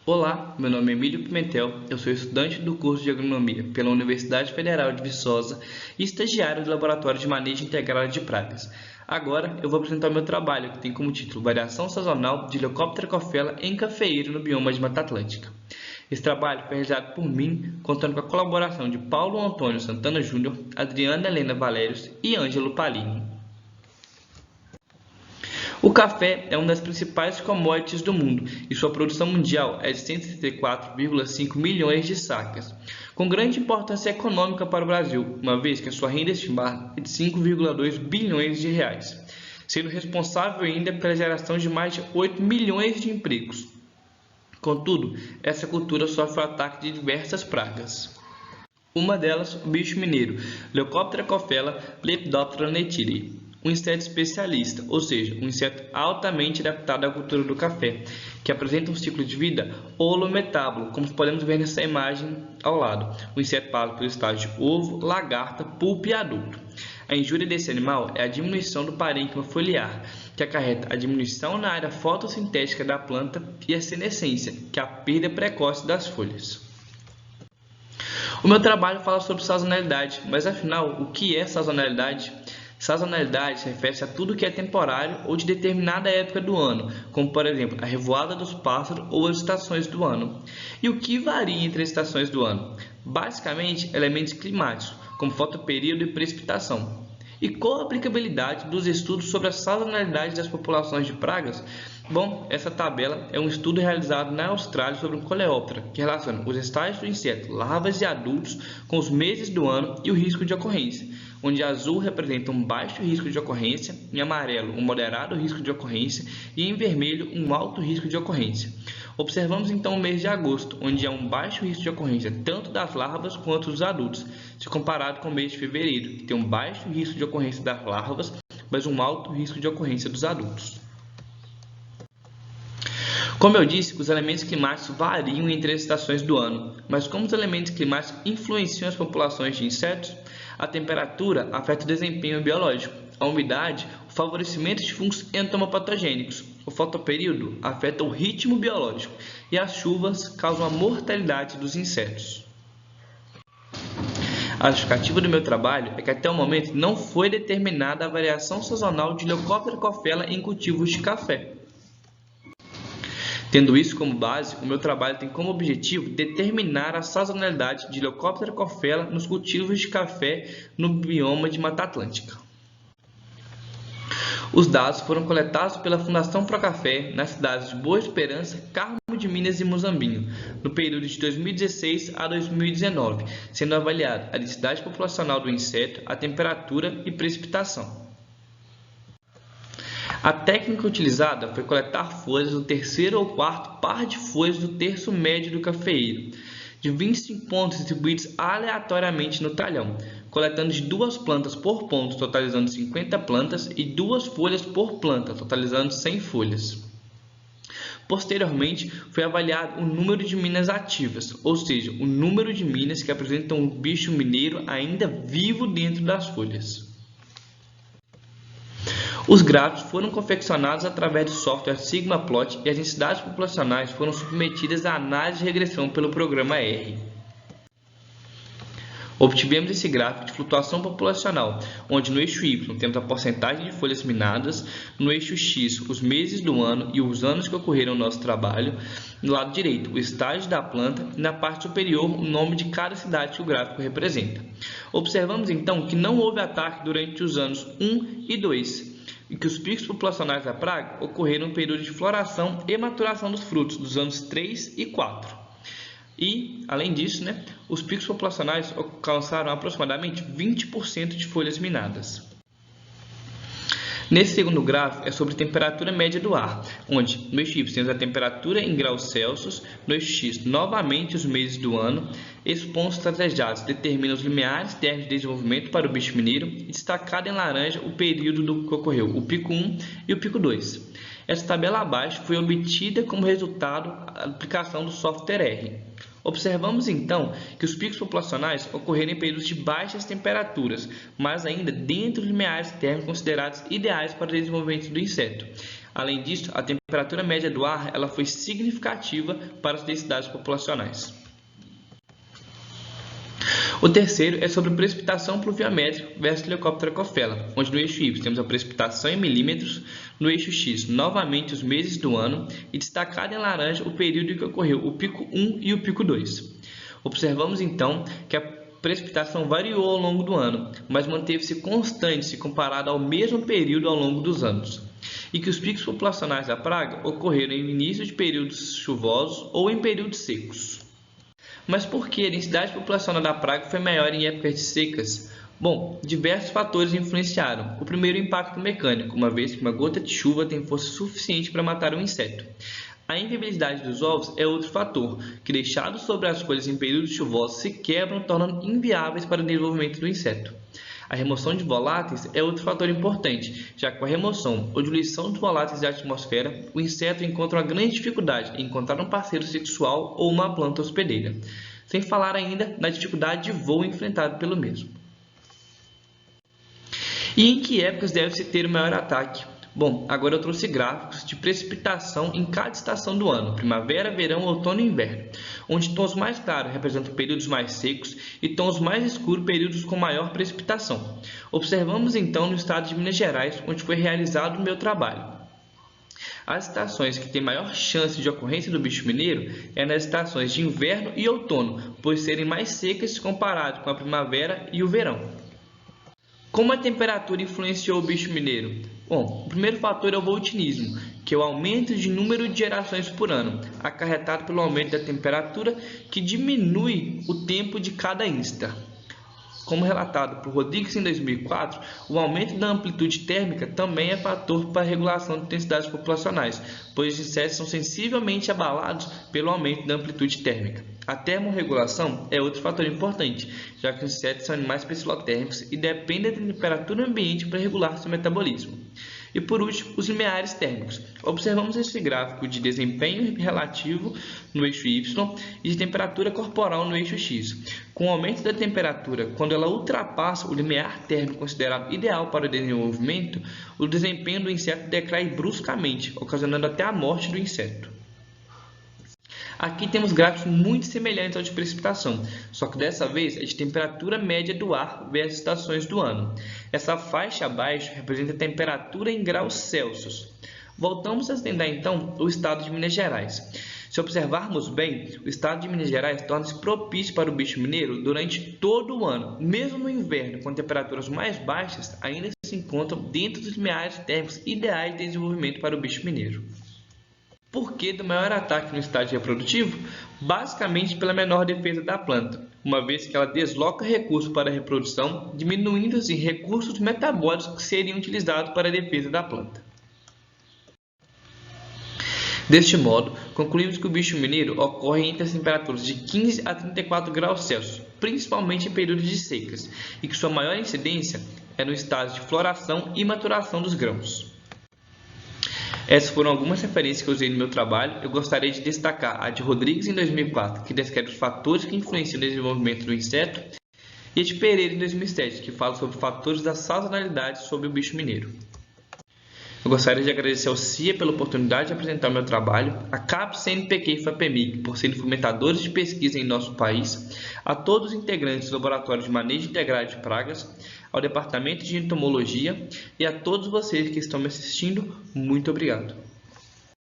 Olá, meu nome é Emílio Pimentel, eu sou estudante do curso de Agronomia pela Universidade Federal de Viçosa e estagiário do Laboratório de Manejo Integrado de Pragas. Agora eu vou apresentar o meu trabalho, que tem como título Variação Sazonal de Leucopterocophala em cafeeiro no bioma de Mata Atlântica. Esse trabalho foi realizado por mim, contando com a colaboração de Paulo Antônio Santana Júnior, Adriana Helena Valérios e Ângelo Palini. O café é uma das principais commodities do mundo e sua produção mundial é de 164,5 milhões de sacas, com grande importância econômica para o Brasil, uma vez que a sua renda estimada é de 5,2 bilhões de reais, sendo responsável ainda pela geração de mais de 8 milhões de empregos. Contudo, essa cultura sofre o ataque de diversas pragas. Uma delas, o bicho mineiro, Leucopterocophala lepidoptera neytiri, um inseto especialista, ou seja, um inseto altamente adaptado à cultura do café, que apresenta um ciclo de vida holometábulo, como podemos ver nessa imagem ao lado. O inseto passa pelo estágio de ovo, lagarta, pulpa e adulto. A injúria desse animal é a diminuição do parênquima foliar, que acarreta a diminuição na área fotossintética da planta, e a senescência, que é a perda precoce das folhas. O meu trabalho fala sobre sazonalidade, mas afinal, o que é sazonalidade? Sazonalidade refere-se a tudo que é temporário ou de determinada época do ano, como por exemplo a revoada dos pássaros ou as estações do ano. E o que varia entre as estações do ano? Basicamente, elementos climáticos, como fotoperíodo e precipitação. E qual a aplicabilidade dos estudos sobre a sazonalidade das populações de pragas? Bom, essa tabela é um estudo realizado na Austrália sobre um coleóptera, que relaciona os estágios do inseto, larvas e adultos, com os meses do ano e o risco de ocorrência, onde azul representa um baixo risco de ocorrência, em amarelo um moderado risco de ocorrência e em vermelho um alto risco de ocorrência. Observamos então o mês de agosto, onde há um baixo risco de ocorrência tanto das larvas quanto dos adultos, se comparado com o mês de fevereiro, que tem um baixo risco de ocorrência das larvas, mas um alto risco de ocorrência dos adultos. Como eu disse, os elementos climáticos variam entre as estações do ano, mas como os elementos climáticos influenciam as populações de insetos? A temperatura afeta o desempenho biológico, a umidade, o favorecimento de fungos entomopatogênicos, o fotoperíodo afeta o ritmo biológico e as chuvas causam a mortalidade dos insetos. A justificativa do meu trabalho é que até o momento não foi determinada a variação sazonal de Leucopterocophala em cultivos de café. Tendo isso como base, o meu trabalho tem como objetivo determinar a sazonalidade de Leucopterocophala nos cultivos de café no bioma de Mata Atlântica. Os dados foram coletados pela Fundação Procafé nas cidades de Boa Esperança, Carmo de Minas e Muzambinho, no período de 2016 a 2019, sendo avaliada a densidade populacional do inseto, a temperatura e precipitação. A técnica utilizada foi coletar folhas do terceiro ou quarto par de folhas do terço médio do cafeeiro, de 25 pontos distribuídos aleatoriamente no talhão, coletando de 2 plantas por ponto, totalizando 50 plantas, e 2 folhas por planta, totalizando 100 folhas. Posteriormente, foi avaliado o número de minas ativas, ou seja, o número de minas que apresentam o bicho mineiro ainda vivo dentro das folhas. Os gráficos foram confeccionados através do software SigmaPlot e as densidades populacionais foram submetidas à análise de regressão pelo programa R. Obtivemos esse gráfico de flutuação populacional, onde no eixo Y temos a porcentagem de folhas minadas, no eixo X os meses do ano e os anos que ocorreram no nosso trabalho, no lado direito o estágio da planta e na parte superior o nome de cada cidade que o gráfico representa. Observamos então que não houve ataque durante os anos 1 e 2, e que os picos populacionais da praga ocorreram no período de floração e maturação dos frutos, dos anos 3 e 4. E, além disso, os picos populacionais alcançaram aproximadamente 20% de folhas minadas. Nesse segundo gráfico é sobre temperatura média do ar, onde no eixo Y temos a temperatura em graus Celsius, no eixo X novamente os meses do ano. Esses pontos estrategiados determinam os limiares térmicos de desenvolvimento para o bicho mineiro e destacado em laranja o período do que ocorreu, o pico 1 e o pico 2. Essa tabela abaixo foi obtida como resultado da aplicação do software R. Observamos então que os picos populacionais ocorreram em períodos de baixas temperaturas, mas ainda dentro de limiares térmicos considerados ideais para o desenvolvimento do inseto. Além disso, a temperatura média do ar ela foi significativa para as densidades populacionais. O terceiro é sobre precipitação pluviométrica versus Leucóptera onde no eixo Y temos a precipitação em milímetros, no eixo X novamente os meses do ano e destacado em laranja o período em que ocorreu o pico 1 e o pico 2. Observamos então que a precipitação variou ao longo do ano, mas manteve-se constante se comparada ao mesmo período ao longo dos anos, e que os picos populacionais da praga ocorreram em início de períodos chuvosos ou em períodos secos. Mas por que a densidade populacional da praga foi maior em épocas de secas? Bom, diversos fatores influenciaram. O primeiro, o impacto mecânico, uma vez que uma gota de chuva tem força suficiente para matar um inseto. A inviabilidade dos ovos é outro fator, que deixados sobre as folhas em períodos chuvosos se quebram, tornando inviáveis para o desenvolvimento do inseto. A remoção de voláteis é outro fator importante, já que com a remoção ou diluição dos voláteis da atmosfera, o inseto encontra uma grande dificuldade em encontrar um parceiro sexual ou uma planta hospedeira, sem falar ainda na dificuldade de voo enfrentado pelo mesmo. E em que épocas deve-se ter o maior ataque? Bom, agora eu trouxe gráficos de precipitação em cada estação do ano, primavera, verão, outono e inverno, onde tons mais claros representam períodos mais secos e tons mais escuros períodos com maior precipitação. Observamos então no estado de Minas Gerais, onde foi realizado o meu trabalho. As estações que têm maior chance de ocorrência do bicho mineiro é nas estações de inverno e outono, pois serem mais secas comparado com a primavera e o verão. Como a temperatura influenciou o bicho mineiro? Bom, o primeiro fator é o voltinismo, que é o aumento de número de gerações por ano, acarretado pelo aumento da temperatura, que diminui o tempo de cada insta. Como relatado por Rodrigues em 2004, o aumento da amplitude térmica também é fator para a regulação de densidades populacionais, pois os insetos são sensivelmente abalados pelo aumento da amplitude térmica. A termorregulação é outro fator importante, já que os insetos são animais pecilotérmicos e dependem da temperatura ambiente para regular seu metabolismo. E por último, os limiares térmicos. Observamos esse gráfico de desempenho relativo no eixo Y e de temperatura corporal no eixo X. Com o aumento da temperatura, quando ela ultrapassa o limiar térmico considerado ideal para o desenvolvimento, o desempenho do inseto decai bruscamente, ocasionando até a morte do inseto. Aqui temos gráficos muito semelhantes ao de precipitação, só que dessa vez é de temperatura média do ar versus estações do ano. Essa faixa abaixo representa a temperatura em graus Celsius. Voltamos a estudar então o estado de Minas Gerais. Se observarmos bem, o estado de Minas Gerais torna-se propício para o bicho mineiro durante todo o ano. Mesmo no inverno, com temperaturas mais baixas, ainda se encontram dentro dos limiares térmicos ideais de desenvolvimento para o bicho mineiro. Por que do maior ataque no estágio reprodutivo? Basicamente pela menor defesa da planta, uma vez que ela desloca recursos para a reprodução, diminuindo assim recursos metabólicos que seriam utilizados para a defesa da planta. Deste modo, concluímos que o bicho mineiro ocorre entre as temperaturas de 15 a 34 graus Celsius, principalmente em períodos de secas, e que sua maior incidência é no estágio de floração e maturação dos grãos. Essas foram algumas referências que eu usei no meu trabalho. Eu gostaria de destacar a de Rodrigues em 2004, que descreve os fatores que influenciam no desenvolvimento do inseto, e a de Pereira em 2007, que fala sobre fatores da sazonalidade sobre o bicho mineiro. Eu gostaria de agradecer ao CIA pela oportunidade de apresentar o meu trabalho, a CAPES, CNPq e FAPEMIG por serem fomentadores de pesquisa em nosso país, a todos os integrantes do Laboratório de Manejo Integrado de Pragas, ao Departamento de Entomologia e a todos vocês que estão me assistindo, muito obrigado.